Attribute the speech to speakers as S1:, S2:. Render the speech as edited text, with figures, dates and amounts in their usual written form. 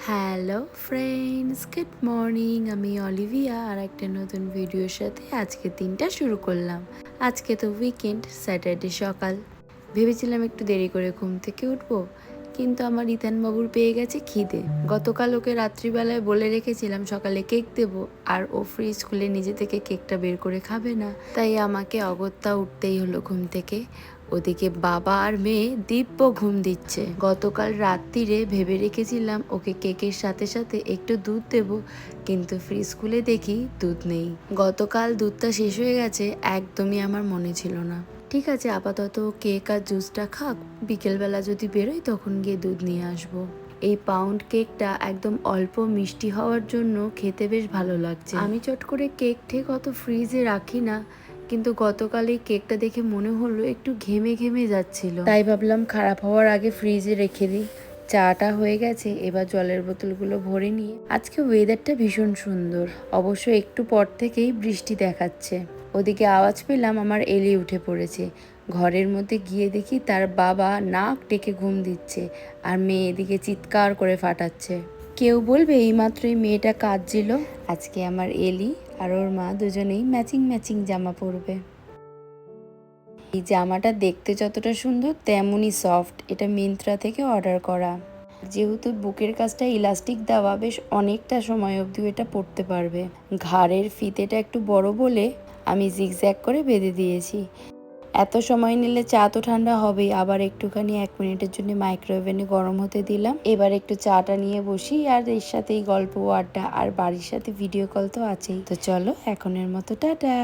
S1: Hello friends, good morning. আমি Olivia আর একটা নতুন ভিডিওর সাথে আজকে দিনটা শুরু করলাম। আজকে তো উইকেন্ড, স্যাটারডে সকাল। ভেবেছিলাম একটু দেরি করে ঘুম থেকে উঠবো, কিন্তু আমার ইথান বাবুর পেয়ে গেছে খিদে। গতকাল ওকে রাত্রিবেলায় বলে রেখেছিলাম সকালে কেক দেব, আর ও ফ্রিজ খুলে নিজে থেকে কেকটা বের করে খাবে না, তাই আমাকে অগত্যা উঠতেই হলো ঘুম থেকে। ওদিকে বাবা আর মেয়ে দিব্য ঘুম দিচ্ছে। গতকাল রাত্রিরে ভেবে রেখেছিলাম ওকে কেকের সাথে সাথে একটু দুধ দেব, কিন্তু ফ্রিজ খুলে দেখি দুধ নেই। গতকাল দুধটা শেষ হয়ে গেছে, একদমই আমার মনে ছিল না। ঠিক আছে, আপাতত কেক আর জুসটা খাক, বিকেলবেলা যদি বেরোই তখন গিয়ে দুধ নিয়ে আসবো। এই পাউন্ড কেকটা একদম অল্প মিষ্টি হওয়ার জন্য খেতে বেশ ভালো লাগছে। আমি চট করে কেক ঠেক অত ফ্রিজে রাখি না, কিন্তু গতকাল এই কেকটা দেখে মনে হলো একটু ঘেমে ঘেমে যাচ্ছিল, তাই ভাবলাম খারাপ হওয়ার আগে ফ্রিজে রেখে দিই। চাটা হয়ে গেছে, এবার জলের বোতলগুলো ভরে নিয়ে। আজকে ওয়েদারটা ভীষণ সুন্দর, অবশ্য একটু পর থেকেই বৃষ্টি দেখাচ্ছে। ওদিকে আওয়াজ পেলাম আমার এলি উঠে পড়েছে। ঘরের মধ্যে গিয়ে দেখি তার বাবা নাক ডেকে ঘুম দিচ্ছে, আর মেয়ে এদিকে চিৎকার করে ফাটাচ্ছে। কেউ বলবে এইমাত্রই মেয়েটা কাঁদছিল। আজকে আমার এলি আর ওর মা দুজনেই ম্যাচিং ম্যাচিং জামা পরবে। এই জামাটা দেখতে যতটা সুন্দর তেমনই সফট। এটা মিন্ত্রা থেকে অর্ডার করা। যেহেতু বুকের কাজটা ইলাস্টিক দেওয়া, বেশ অনেকটা সময় অবধি এটা পরতে পারবে। ঘাড়ের ফিতেটা একটু বড় বলে আমি জিগজ্যাগ করে বেঁধে দিয়েছি। এত সময় নিলে চা তো ঠান্ডা হবেই, আবার একটুখানি 1 মিনিটের জন্য মাইক্রোওভেনে গরম হতে দিলাম। এবার একটু চাটা নিয়ে বসি, আর এর সাথেই গল্প আড্ডা, আর বাড়ির সাথে ভিডিও কল তো আছেই। তো চলো এখনের মতো টাটা।